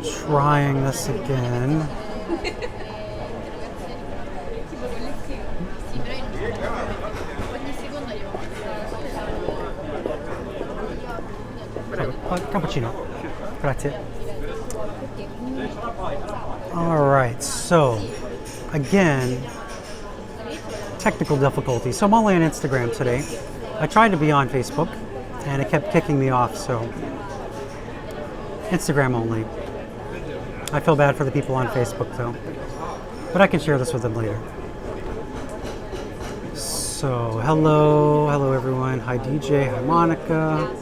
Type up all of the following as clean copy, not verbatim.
trying this again. Cappuccino. Grazie. Alright, so again, technical difficulty. So I'm only on Instagram today. I tried to be on Facebook and it kept kicking me off, so Instagram only. I feel bad for the people on Facebook though, but I can share this with them later. So hello everyone. Hi DJ, hi Monica,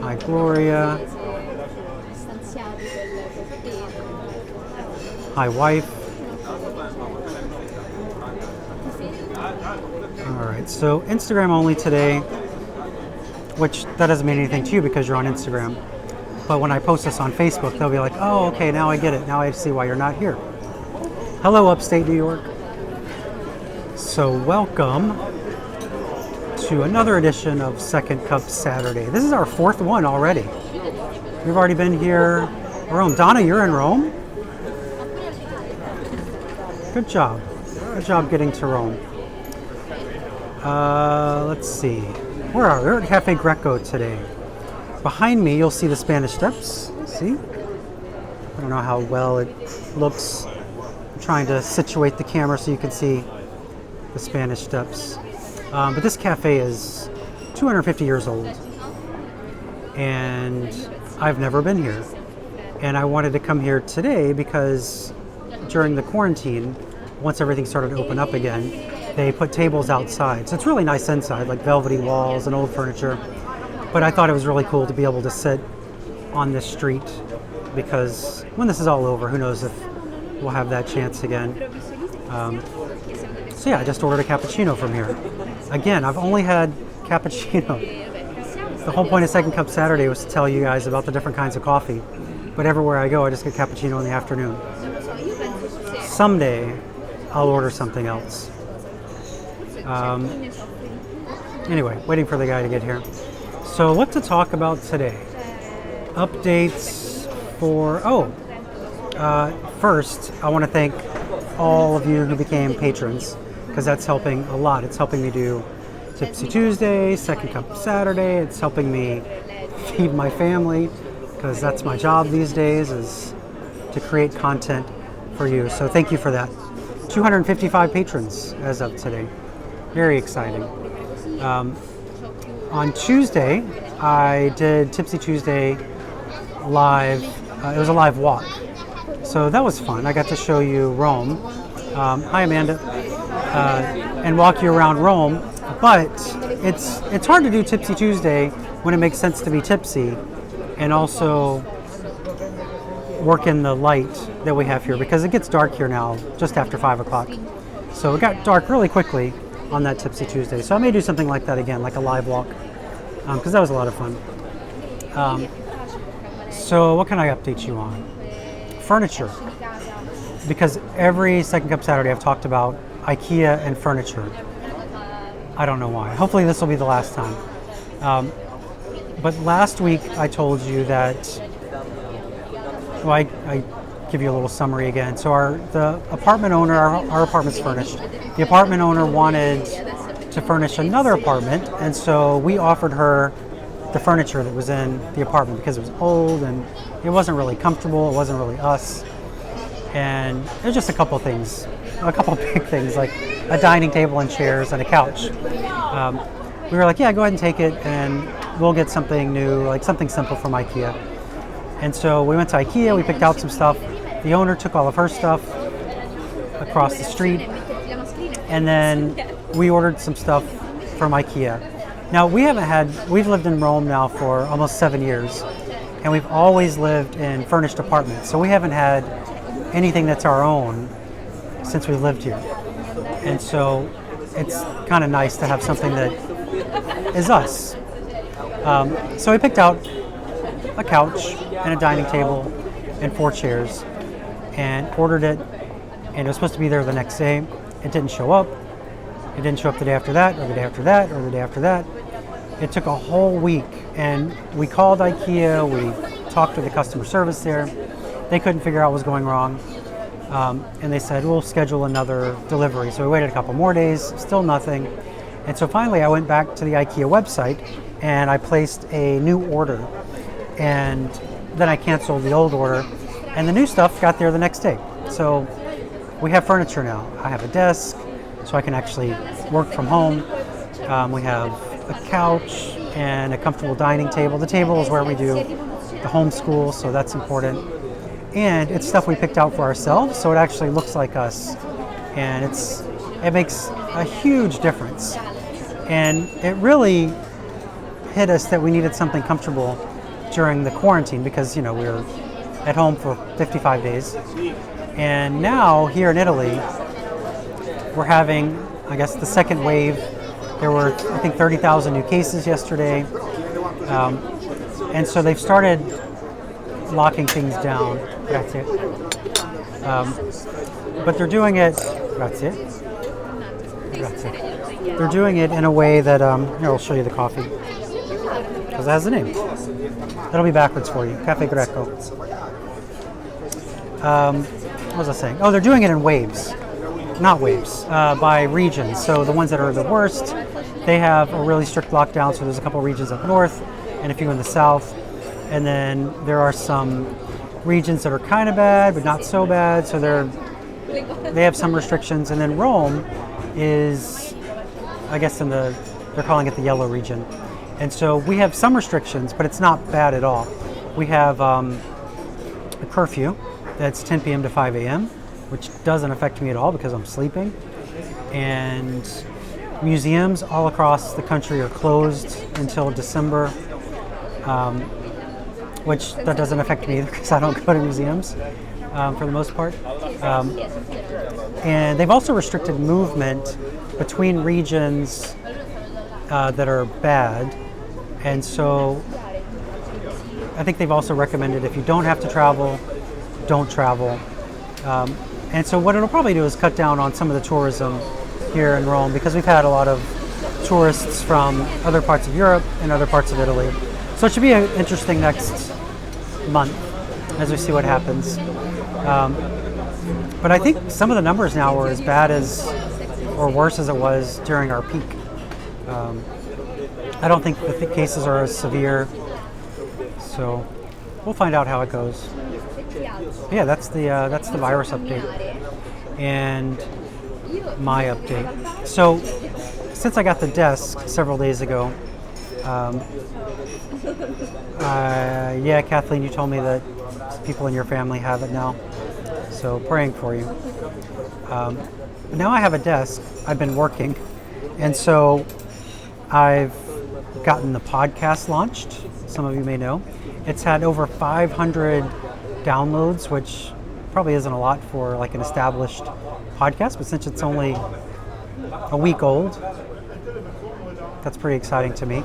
hi Gloria, hi wife. Alright, so Instagram only today, which that doesn't mean anything to you because you're on Instagram. But when I post this on Facebook, they'll be like, oh, okay, now I get it. Now I see why you're not here. Hello, upstate New York. So welcome to another edition of Second Cup Saturday. This is our fourth one already. We've already been here. Rome. Donna, you're in Rome? Good job. Good job getting to Rome. Let's see. Where are we? We're at Caffè Greco today. Behind me, you'll see the Spanish Steps. See? I don't know how well it looks. I'm trying to situate the camera so you can see the Spanish Steps. But this cafe is 250 years old. And I've never been here. And I wanted to come here today because during the quarantine, once everything started to open up again, they put tables outside. So it's really nice inside, like velvety walls and old furniture. But I thought it was really cool to be able to sit on this street because when this is all over, who knows if we'll have that chance again. So yeah, I just ordered a cappuccino from here. Again, I've only had cappuccino. The whole point of Second Cup Saturday was to tell you guys about the different kinds of coffee. But everywhere I go, I just get cappuccino in the afternoon. Someday, I'll order something else. Anyway, waiting for the guy to get here. So what to talk about today? Updates for, first I want to thank all of you who became patrons because that's helping a lot. It's helping me do Tipsy Tuesday, Second Cup Saturday. It's helping me feed my family because that's my job these days is to create content for you. So thank you for that. 255 patrons as of today. Very exciting. On Tuesday, I did Tipsy Tuesday live. It was a live walk. So that was fun. I got to show you Rome. Hi, Amanda. And walk you around Rome. But it's hard to do Tipsy Tuesday when it makes sense to be tipsy and also work in the light that we have here because it gets dark here now just after 5 o'clock. So it got dark really quickly on that Tipsy Tuesday. So I may do something like that again, like a live walk, because that was a lot of fun. So what can I update you on? Furniture. Because every Second Cup Saturday I've talked about IKEA and furniture. I don't know why. Hopefully this will be the last time. But last week I told you that, well, I give you a little summary again. So the apartment owner, our apartment's furnished. The apartment owner wanted to furnish another apartment, and so we offered her the furniture that was in the apartment because it was old and it wasn't really comfortable. It wasn't really us. And there's just a couple things, a couple big things like a dining table and chairs and a couch. We were like, yeah, go ahead and take it and we'll get something new, like something simple from IKEA. And so we went to IKEA, we picked out some stuff. The owner took all of her stuff across the street, and then we ordered some stuff from IKEA. Now we've lived in Rome now for almost 7 years, and we've always lived in furnished apartments. So we haven't had anything that's our own since we've lived here. And so it's kind of nice to have something that is us. So we picked out a couch and a dining table and 4 chairs and ordered it, and it was supposed to be there the next day. It didn't show up. It didn't show up the day after that, or the day after that, or the day after that. It took a whole week, and we called IKEA, we talked to the customer service there, They couldn't figure out what was going wrong. And they said, we'll schedule another delivery. So we waited a couple more days, still nothing. And so finally I went back to the IKEA website and I placed a new order. And then I canceled the old order. And the new stuff got there the next day. So we have furniture now. I have a desk, so I can actually work from home. We have a couch and a comfortable dining table. The table is where we do the homeschool, so that's important. And it's stuff we picked out for ourselves, so it actually looks like us. And it makes a huge difference. And it really hit us that we needed something comfortable during the quarantine because, we were at home for 55 days. And now here in Italy, we're having, I guess, the second wave. There were, I think, 30,000 new cases yesterday. And so they've started locking things down. That's it. But they're doing it. That's it. That's it. They're doing it in a way that here, I'll show you the coffee because it has a name. That'll be backwards for you. Caffè Greco. What was I saying? Oh, they're doing it in waves, not waves, by regions. So the ones that are the worst, they have a really strict lockdown. So there's a couple regions up north and a few in the south. And then there are some regions that are kind of bad, but not so bad. So they have some restrictions. And then Rome is, I guess, they're calling it the yellow region. And so we have some restrictions, but it's not bad at all. We have a curfew that's 10 p.m. to 5 a.m., which doesn't affect me at all because I'm sleeping. And museums all across the country are closed until December, which that doesn't affect me either because I don't go to museums for the most part. And they've also restricted movement between regions that are bad. And so I think they've also recommended if you don't have to travel, don't travel. And so what it'll probably do is cut down on some of the tourism here in Rome because we've had a lot of tourists from other parts of Europe and other parts of Italy. So it should be an interesting next month as we see what happens. But I think some of the numbers now are as bad as or worse as it was during our peak. I don't think the cases are as severe, so we'll find out how it goes. Yeah, that's the virus update and my update. So since I got the desk several days ago, yeah, Kathleen, you told me that people in your family have it now, so praying for you. Now I have a desk. I've been working, and so I've gotten the podcast launched. Some of you may know. It's had over 500 downloads, which probably isn't a lot for like an established podcast, but since it's only a week old, that's pretty exciting to me.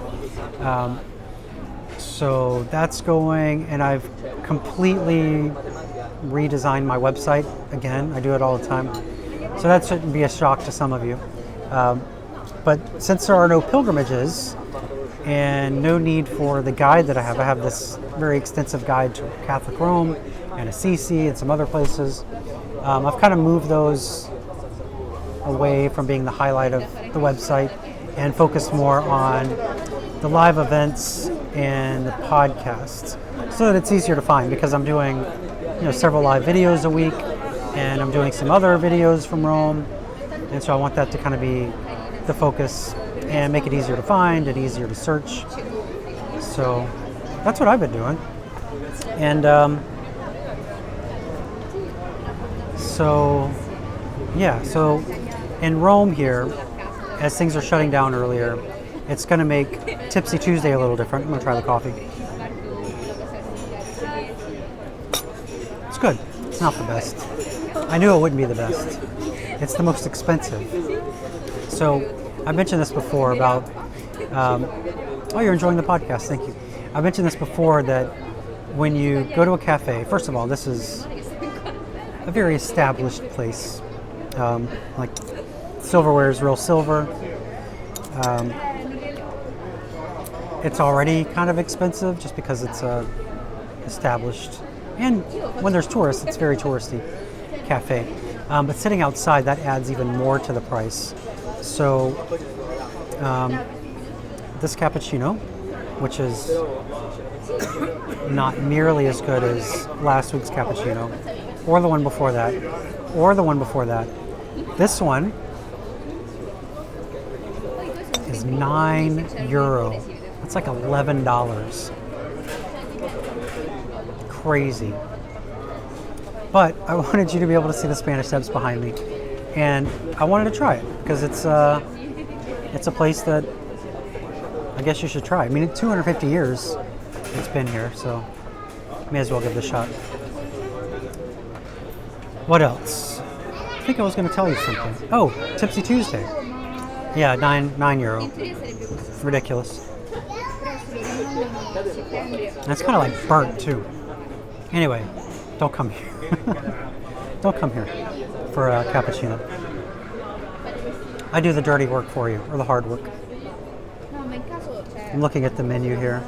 So that's going, and I've completely redesigned my website again. I do it all the time. So that shouldn't be a shock to some of you. But since there are no pilgrimages and no need for the guide that I have this very extensive guide to Catholic Rome and Assisi and some other places. I've kind of moved those away from being the highlight of the website and focused more on the live events and the podcasts so that it's easier to find because I'm doing several live videos a week and I'm doing some other videos from Rome, and so I want that to kind of be the focus and make it easier to find and easier to search. So that's what I've been doing. And so in Rome here, as things are shutting down earlier, it's going to make Tipsy Tuesday a little different. I'm going to try the coffee. It's good. It's not the best. I knew it wouldn't be the best. It's the most expensive. So I mentioned this before about, oh, you're enjoying the podcast, thank you. I mentioned this before that when you go to a cafe, first of all, this is a very established place. Like silverware is real silver. It's already kind of expensive just because it's a established And when there's tourists, it's very touristy cafe. But sitting outside, that adds even more to the price. So this cappuccino, which is not nearly as good as last week's cappuccino, or the one before that, or the one before that. This one is €9. That's like $11. Crazy. But I wanted you to be able to see the Spanish Steps behind me, and I wanted to try it because it's a place that I guess you should try. I mean, 250 years it's been here, so may as well give it a shot. What else? I think I was going to tell you something. Oh, Tipsy Tuesday. Yeah, €9. Ridiculous. And it's kind of like burnt too. Anyway, don't come here. Don't come here for a cappuccino. I do the dirty work for you, or the hard work. I'm looking at the menu here.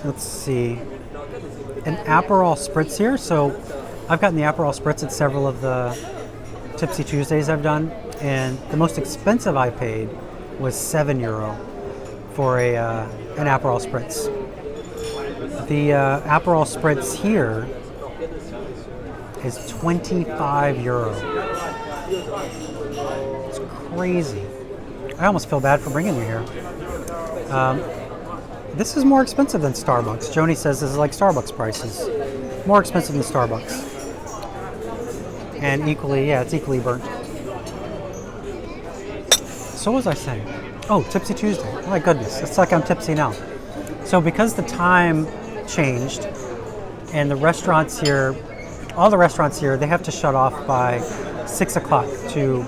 Let's see. An Aperol Spritz here. So I've gotten the Aperol Spritz at several of the Tipsy Tuesdays I've done, and the most expensive I paid was €7 for an Aperol Spritz. The Aperol Spritz here is €25. It's crazy. I almost feel bad for bringing you here. This is more expensive than Starbucks. Joni says this is like Starbucks prices. More expensive than Starbucks. And equally, yeah, it's equally burnt. So what was I saying? Oh, Tipsy Tuesday. Oh my goodness, it's like I'm tipsy now. So because the time changed and the restaurants here, all the restaurants here, they have to shut off by 6 o'clock to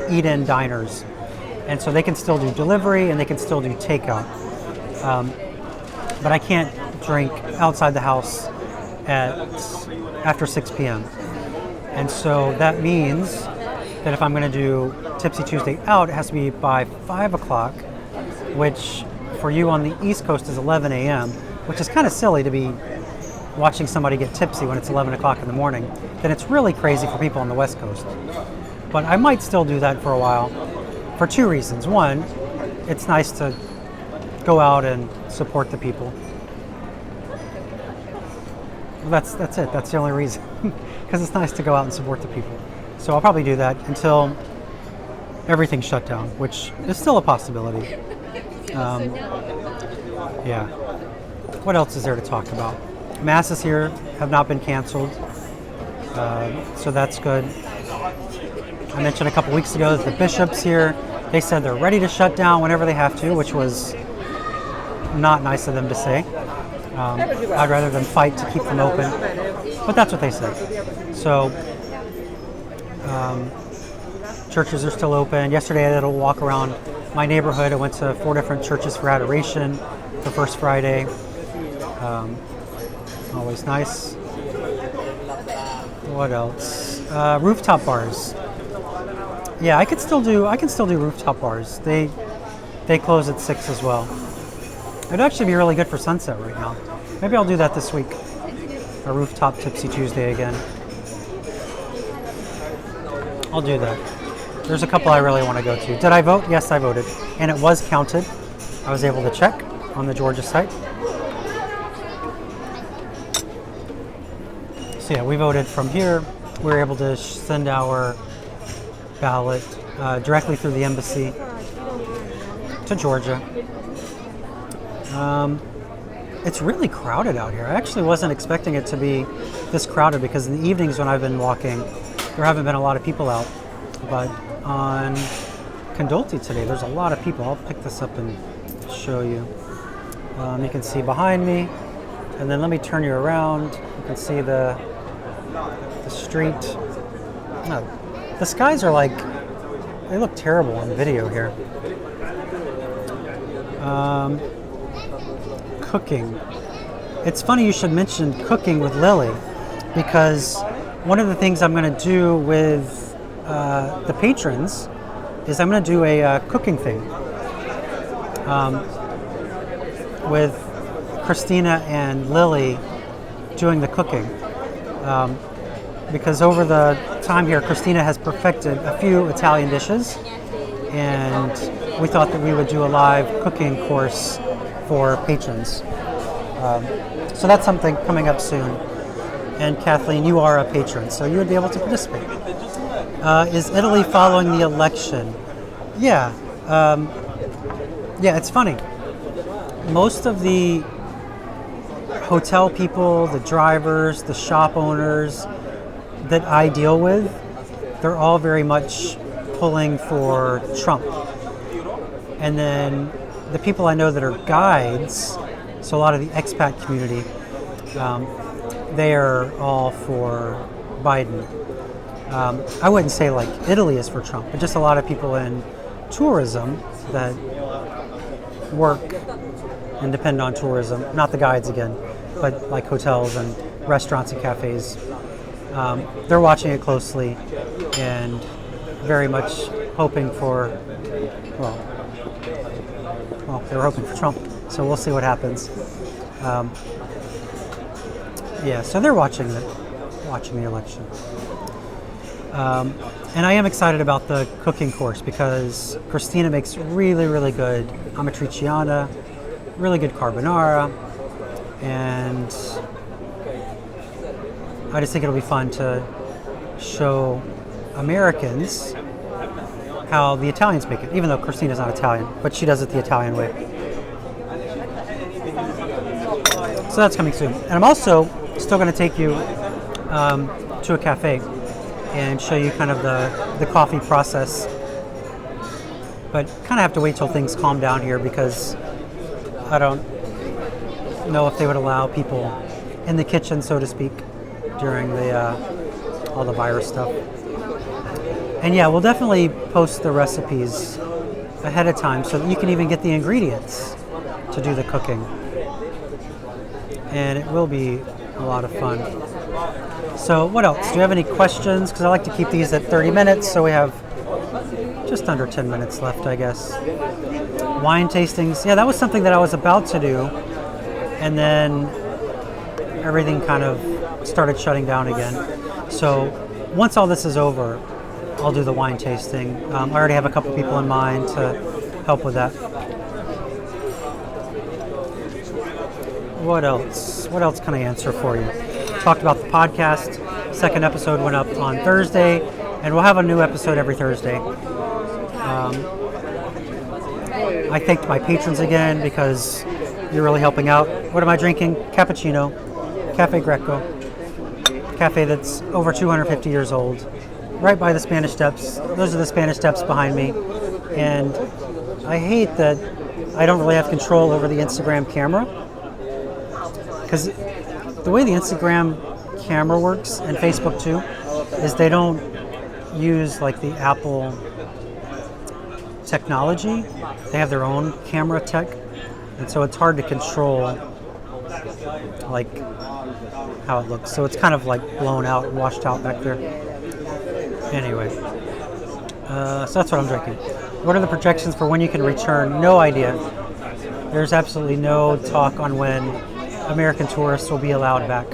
eat-in diners. And so they can still do delivery and they can still do takeout. But I can't drink outside the house after 6 p.m. And so that means that if I'm going to do Tipsy Tuesday out, it has to be by 5 o'clock, which for you on the East Coast is 11 a.m., which is kind of silly to be watching somebody get tipsy when it's 11 o'clock in the morning. Then it's really crazy for people on the West Coast. But I might still do that for a while for two reasons. One, it's nice to go out and support the people. Well, that's it. That's the only reason. Because it's nice to go out and support the people. So I'll probably do that until everything's shut down, which is still a possibility. Yeah. What else is there to talk about? Masses here have not been canceled, so that's good. I mentioned a couple weeks ago that the bishops here, they said they're ready to shut down whenever they have to, which was not nice of them to say. I'd rather them fight to keep them open, but that's what they said. So churches are still open. Yesterday I did a walk around my neighborhood. I went to 4 different churches for adoration for First Friday. Always nice. What else? Rooftop bars. Yeah, I can still do rooftop bars. They close at 6 as well. It'd actually be really good for sunset right now. Maybe I'll do that this week. A rooftop Tipsy Tuesday again. I'll do that. There's a couple I really want to go to. Did I vote? Yes, I voted. And it was counted. I was able to check on the Georgia site. So yeah, we voted from here. We were able to send our ballot directly through the embassy to Georgia. It's really crowded out here. I actually wasn't expecting it to be this crowded because in the evenings when I've been walking, there haven't been a lot of people out. But on Condolti today, there's a lot of people. I'll pick this up and show you. You can see behind me, and then let me turn you around. You can see the street. No, the skies are like, they look terrible on video here. Cooking. It's funny you should mention cooking with Lily, because one of the things I'm going to do with the patrons is I'm going to do a cooking thing with Christina and Lily doing the cooking. Because over the time here, Christina has perfected a few Italian dishes, and we thought that we would do a live cooking course for patrons. So that's something coming up soon. And Kathleen, you are a patron, so you would be able to participate. Is Italy following the election? Yeah. Yeah, it's funny. Most of the hotel people, the drivers, the shop owners that I deal with, they're all very much pulling for Trump. And then the people I know that are guides, so a lot of the expat community, they are all for Biden. I wouldn't say like Italy is for Trump, but just a lot of people in tourism that work and depend on tourism, not the guides again, but like hotels and restaurants and cafes. They're watching it closely and very much hoping for, well, they were hoping for Trump, so we'll see what happens. Yeah, so they're watching the election. And I am excited about the cooking course because Christina makes really, really good amatriciana, really good carbonara, and I just think it'll be fun to show Americans how the Italians make it, even though Christina's not Italian, but she does it the Italian way. So that's coming soon. And I'm also still going to take you to a cafe and show you kind of the coffee process. But kind of have to wait till things calm down here because I don't know if they would allow people in the kitchen, so to speak, during all the virus stuff. And yeah, we'll definitely post the recipes ahead of time so that you can even get the ingredients to do the cooking. And it will be a lot of fun. So what else? Do you have any questions? Because I like to keep these at 30 minutes, so we have just under 10 minutes left, I guess. Wine tastings. Yeah, that was something that I was about to do, and then everything kind of started shutting down again. So once all this is over, I'll do the wine tasting. I already have a couple people in mind to help with that. What else? What else can I answer for you? Talked about the podcast. Second episode went up on Thursday, and we'll have a new episode every Thursday. I thanked my patrons again because you're really helping out. What am I drinking? Cappuccino, Caffè Greco, cafe that's over 250 years old, right by the Spanish Steps. Those are the Spanish Steps behind me, and I hate that I don't really have control over the Instagram camera, because the way the Instagram camera works, and Facebook too, is they don't use like the Apple technology. They have their own camera tech, and so it's hard to control like how it looks. So it's kind of like blown out, washed out back there. Anyway, so that's what I'm drinking. What are the projections for when you can return? No idea. There's absolutely no talk on when American tourists will be allowed back.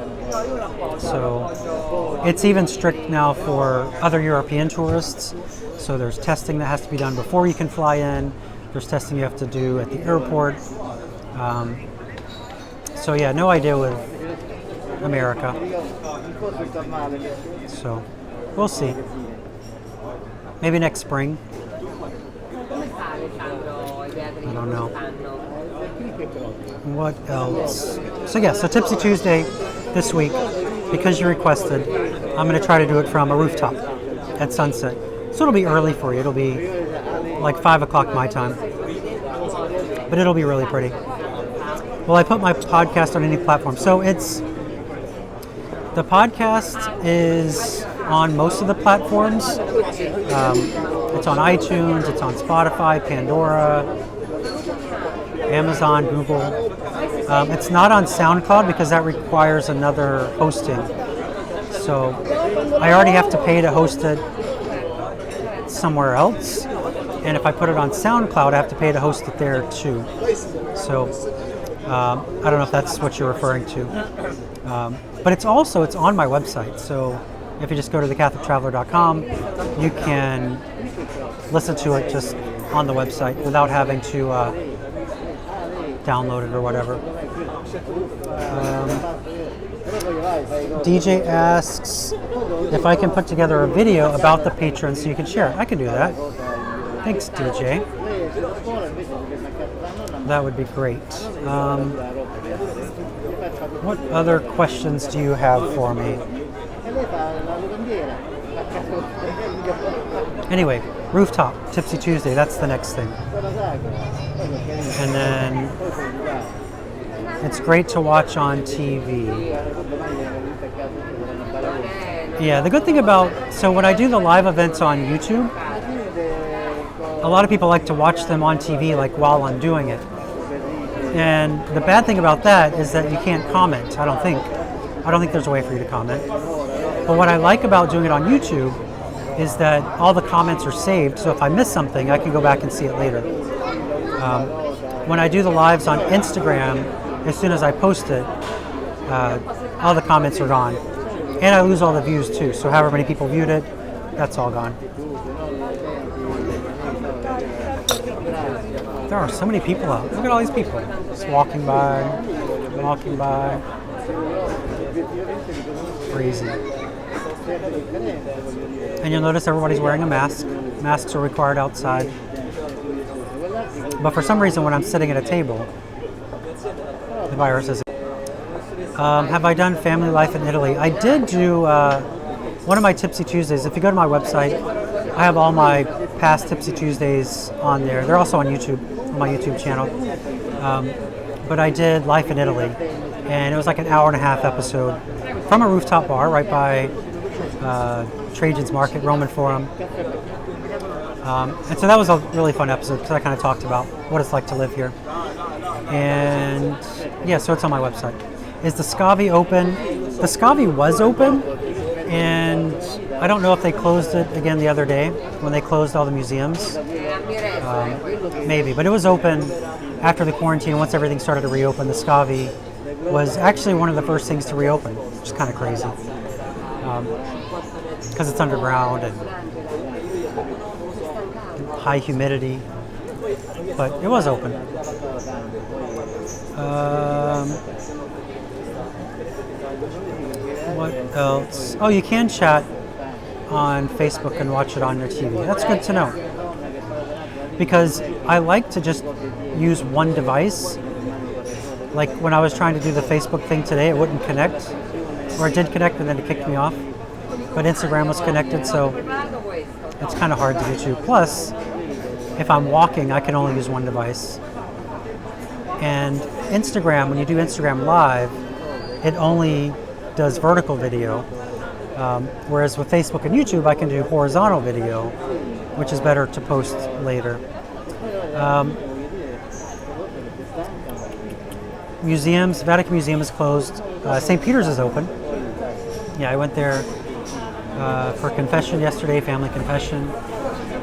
So it's even strict now for other European tourists. So there's testing that has to be done before you can fly in. There's testing you have to do at the airport. So yeah, no idea with America. So we'll see. Maybe next spring. I don't know. What else? So yeah, so Tipsy Tuesday this week, because you requested, I'm going to try to do it from a rooftop at sunset. So it'll be early for you. It'll be like 5 o'clock my time. But it'll be really pretty. Will I put my podcast on any platform? So the podcast is on most of the platforms. It's on iTunes, it's on Spotify, Pandora, Amazon, Google. It's not on SoundCloud because that requires another hosting. So I already have to pay to host it somewhere else. And if I put it on SoundCloud, I have to pay to host it there too. So I don't know if that's what you're referring to. But it's on my website. So if you just go to thecatholictraveler.com, you can listen to it just on the website without having to download it or whatever. DJ asks if I can put together a video about the patrons so you can share it. I can do that. Thanks, DJ. That would be great. What other questions do you have for me? Anyway, rooftop, Tipsy Tuesday, that's the next thing. And then it's great to watch on TV. Yeah, the good thing so when I do the live events on YouTube, a lot of people like to watch them on TV like while I'm doing it. And the bad thing about that is that you can't comment, I don't think there's a way for you to comment. But what I like about doing it on YouTube is that all the comments are saved, so if I miss something, I can go back and see it later. When I do the lives on Instagram, as soon as I post it, all the comments are gone. And I lose all the views too, so however many people viewed it, that's all gone. There are so many people out. Look at all these people. Just walking by. Crazy. And you'll notice everybody's wearing a mask. Masks are required outside. But for some reason, when I'm sitting at a table, the virus isn't. Have I done family life in Italy? I did do one of my Tipsy Tuesdays. If you go to my website, I have all my past Tipsy Tuesdays on there. They're also on YouTube, on my YouTube channel. But I did Life in Italy, and it was like an hour and a half episode from a rooftop bar right by Trajan's Market, Roman Forum. And so that was a really fun episode because I kind of talked about what it's like to live here. And yeah, so it's on my website. Is the Scavi open? The Scavi was open, and I don't know if they closed it again the other day when they closed all the museums. Maybe, but it was open after the quarantine. Once everything started to reopen, the Scavi was actually one of the first things to reopen, which is kind of crazy because it's underground and high humidity, but it was open. What else? Oh, you can chat on Facebook and watch it on your TV. That's good to know. Because I like to just use one device. Like when I was trying to do the Facebook thing today, it wouldn't connect. Or it did connect and then it kicked me off. But Instagram was connected, so it's kind of hard to get to. Plus, if I'm walking, I can only use one device. And Instagram, when you do Instagram Live, it only does vertical video, whereas with Facebook and YouTube, I can do horizontal video, which is better to post later. Museums, Vatican Museum is closed. St. Peter's is open. Yeah, I went there for confession yesterday, family confession.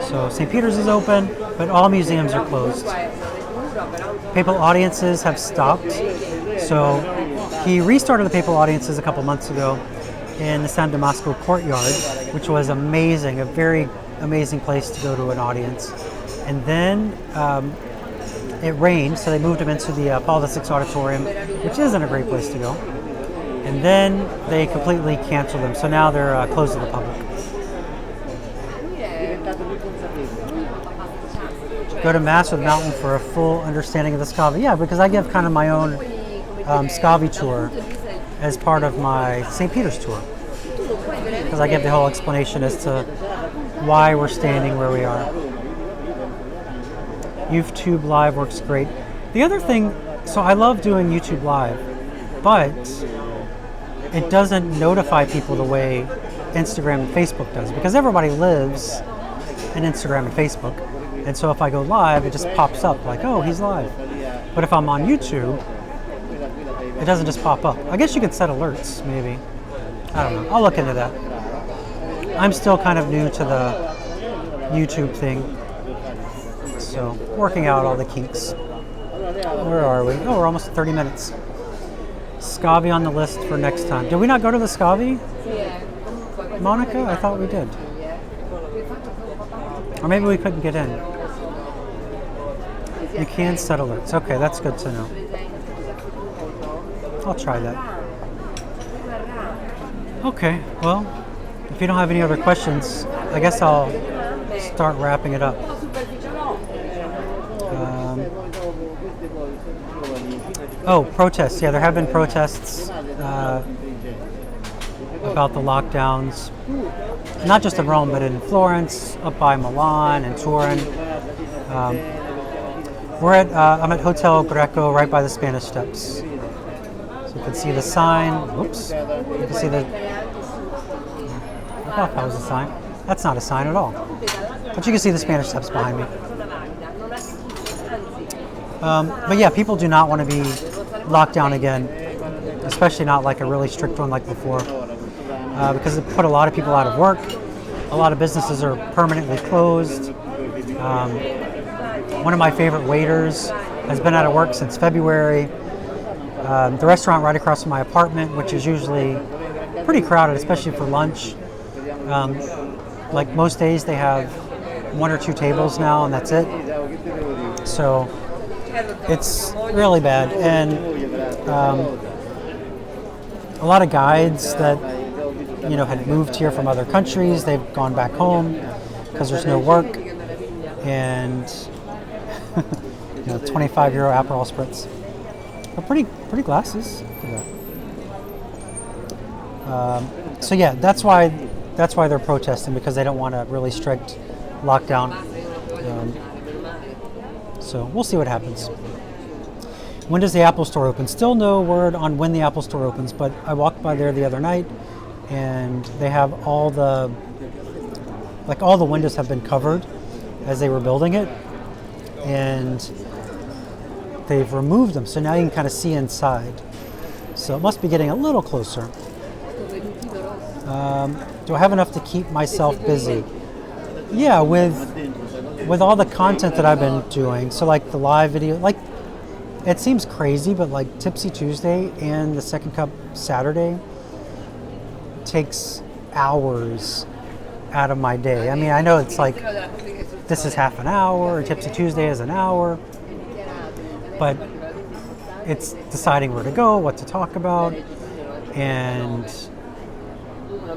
So St. Peter's is open, but all museums are closed. Papal audiences have stopped. So he restarted the papal audiences a couple months ago in the San Damasco courtyard, which was amazing, a very amazing place to go to an audience. And then it rained, so they moved him into the Paul VI auditorium, which isn't a great place to go. And then they completely canceled them, so now they're closed to the public. Go to Mass with Mountain for a full understanding of the Scavi. Yeah, because I give kind of my own Scavi tour as part of my St. Peter's tour. Because I give the whole explanation as to why we're standing where we are. YouTube Live works great. The other thing, so I love doing YouTube Live, but it doesn't notify people the way Instagram and Facebook does, because everybody lives in Instagram and Facebook. And so if I go live, it just pops up like, oh, he's live. But if I'm on YouTube, it doesn't just pop up. I guess you could set alerts, maybe. I don't know. I'll look into that. I'm still kind of new to the YouTube thing, so working out all the kinks. Where are we? Oh, we're almost at 30 minutes. Scavi on the list for next time. Did we not go to the Scavi, Monica? I thought we did. Or maybe we couldn't get in. You can set alerts. Okay, that's good to know. I'll try that. Okay, well, if you don't have any other questions, I guess I'll start wrapping it up. Protests. Yeah, there have been protests about the lockdowns. Not just in Rome, but in Florence, up by Milan and Turin. I'm at Hotel Greco, right by the Spanish Steps. So you can see the sign. Oops. You can see the. I thought that was a sign. That's not a sign at all. But you can see the Spanish Steps behind me. But yeah, people do not want to be locked down again, especially not like a really strict one like before, because it put a lot of people out of work. A lot of businesses are permanently closed. One of my favorite waiters has been out of work since February. The restaurant right across from my apartment, which is usually pretty crowded, especially for lunch. Like most days, they have 1 or 2 tables now, and that's it. So it's really bad. And a lot of guides that had moved here from other countries, they've gone back home because there's no work. And 25 euro Aperol spritz. But pretty glasses. So yeah, that's why they're protesting, because they don't want a really strict lockdown. So we'll see what happens. When does the Apple Store open? Still no word on when the Apple Store opens, but I walked by there the other night, and they have all the windows have been covered as they were building it, and they've removed them, so now you can kind of see inside. So it must be getting a little closer. Do I have enough to keep myself busy? Yeah, with all the content that I've been doing, so like the live video, like it seems crazy, but like Tipsy Tuesday and the Second Cup Saturday takes hours out of my day. I mean, I know it's like this is half an hour, or Tipsy Tuesday is an hour, but it's deciding where to go, what to talk about, and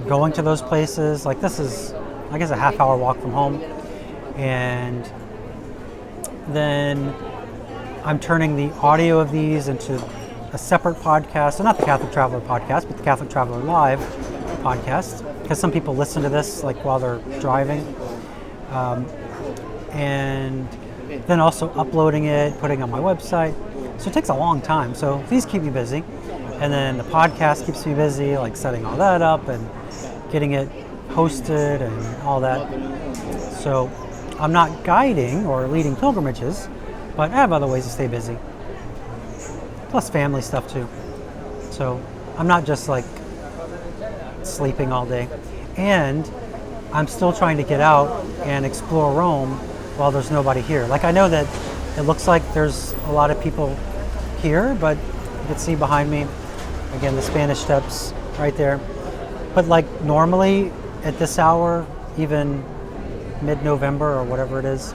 going to those places. Like this is, I guess, a half-hour walk from home, and then I'm turning the audio of these into a separate podcast. So not the Catholic Traveler podcast, but the Catholic Traveler Live podcast, because some people listen to this like while they're driving, and then also uploading it, putting it on my website. So it takes a long time. So these keep me busy, and then the podcast keeps me busy, like setting all that up and getting it hosted and all that. So I'm not guiding or leading pilgrimages, but I have other ways to stay busy. Plus family stuff too. So I'm not just like sleeping all day. And I'm still trying to get out and explore Rome while there's nobody here. Like I know that it looks like there's a lot of people here, but you can see behind me, again, the Spanish Steps right there. But like normally at this hour, even mid-November or whatever it is,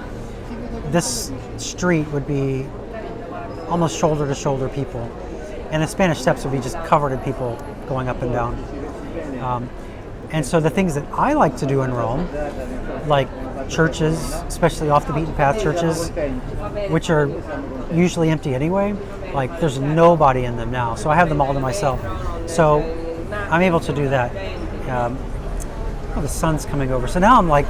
this street would be almost shoulder to shoulder people, and the Spanish Steps would be just covered in people going up and down. And so the things that I like to do in Rome, like churches, especially off the beaten path churches, which are usually empty anyway, like there's nobody in them now, so I have them all to myself. So I'm able to do that. The sun's coming over, so now I'm like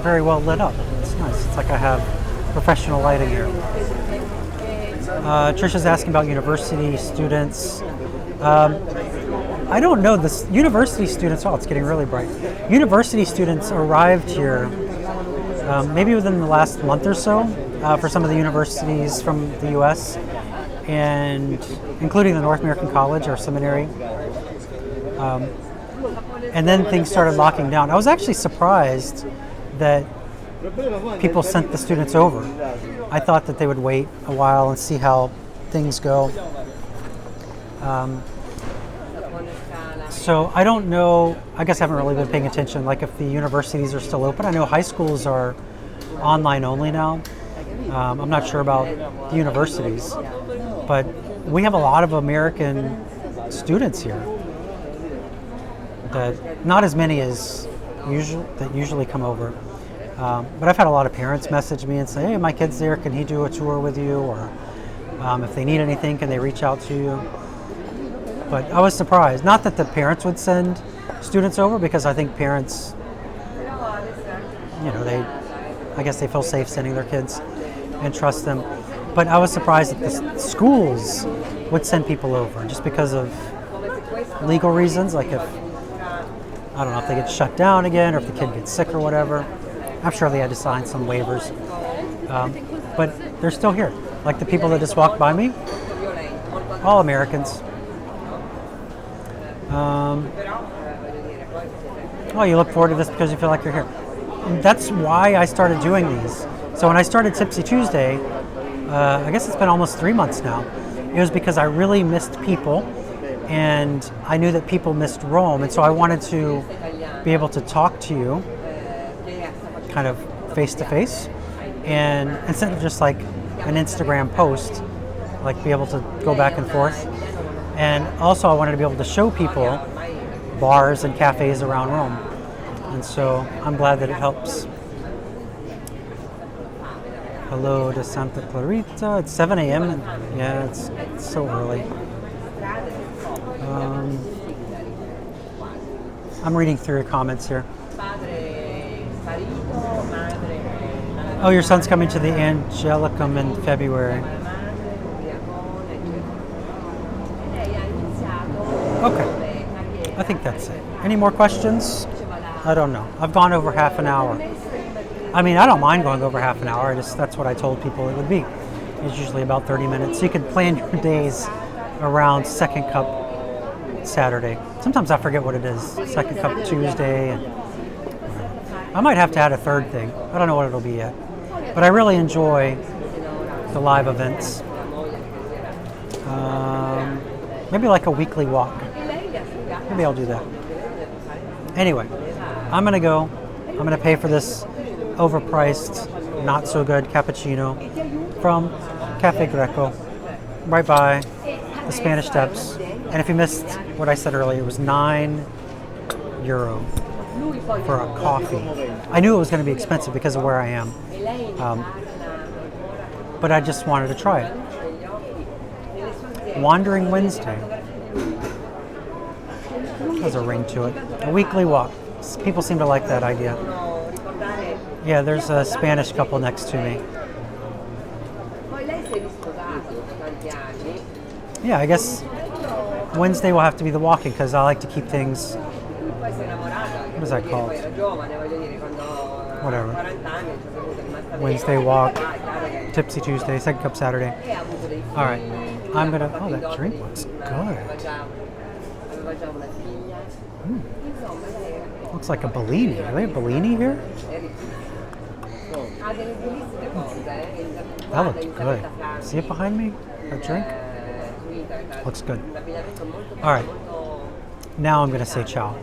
very well lit up. It's nice. It's like I have professional lighting here. Trisha's asking about university students. I don't know, this university students, oh, it's getting really bright. University students arrived here maybe within the last month or so for some of the universities from the US, and including the North American College or seminary. And then things started locking down. I was actually surprised that people sent the students over. I thought that they would wait a while and see how things go. So I don't know, I guess I haven't really been paying attention, like if the universities are still open. I know high schools are online only now. I'm not sure about the universities, but we have a lot of American students here. That not as many as usually come over. But I've had a lot of parents message me and say, hey, my kid's there, can he do a tour with you? Or if they need anything, can they reach out to you? But I was surprised. Not that the parents would send students over, because I think parents, I guess they feel safe sending their kids and trust them. But I was surprised that the schools would send people over just because of legal reasons, like if, I don't know, if they get shut down again or if the kid gets sick or whatever. I'm sure they had to sign some waivers. But they're still here. Like the people that just walked by me, all Americans. Oh, you look forward to this because you feel like you're here. And that's why I started doing these. So when I started Tipsy Tuesday, I guess it's been almost 3 months now. It was because I really missed people, and I knew that people missed Rome, and so I wanted to be able to talk to you kind of face to face, and instead of just like an Instagram post, like be able to go back and forth. And also I wanted to be able to show people bars and cafes around Rome, and so I'm glad that it helps. Hello to Santa Clarita. It's 7 a.m. Yeah, it's so early. I'm reading through your comments here. Oh, your son's coming to the Angelicum in February. Okay, I think that's it. Any more questions? I don't know. I've gone over half an hour. I mean, I don't mind going over half an hour. That's what I told people it would be. It's usually about 30 minutes. So you can plan your days around Second Cup Saturday. Sometimes I forget what it is. Second Cup Tuesday. And I might have to add a third thing. I don't know what it'll be yet. But I really enjoy the live events. Maybe like a weekly walk. Maybe I'll do that. Anyway, I'm going to go. I'm going to pay for this overpriced, not so good cappuccino from Caffè Greco right by the Spanish Steps. And if you missed what I said earlier, it was €9 for a coffee. I knew it was going to be expensive because of where I am, but I just wanted to try it. Wandering Wednesday. There's a ring to it. A weekly walk. People seem to like that idea. Yeah, there's a Spanish couple next to me. Yeah, I guess Wednesday will have to be the walking because I like to keep things, what is that called? Whatever. Wednesday walk, Tipsy Tuesday, Second Cup Saturday. All right, I'm gonna, oh, that drink looks good. Looks like a Bellini. Do they have Bellini here? That looks good. See it behind me? That drink? Looks good. All right. Now I'm going to say ciao.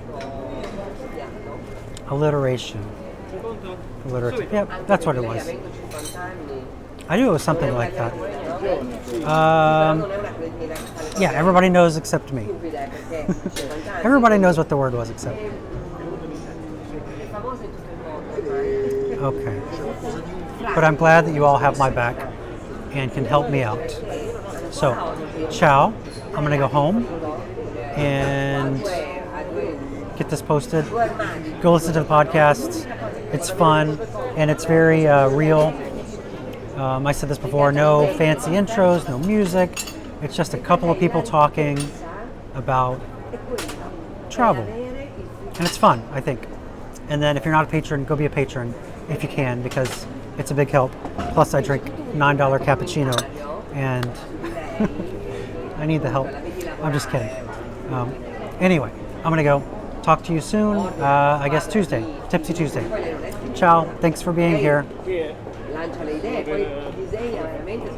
Alliteration. Alliterative. Yeah, that's what it was. I knew it was something like that. Yeah, everybody knows except me. Everybody knows what the word was except me. Okay. But I'm glad that you all have my back and can help me out. So, ciao. I'm going to go home and get this posted. Go listen to the podcast. It's fun and it's very real. I said this before, no fancy intros, no music. It's just a couple of people talking about travel. And it's fun, I think. And then if you're not a patron, go be a patron if you can, because it's a big help. Plus I drink $9 cappuccino and I need the help. I'm just kidding. Anyway, I'm gonna go. talk to you soon. I guess Tuesday, Tipsy Tuesday. Ciao. Thanks for being here. lancia le idee, poi disegna veramente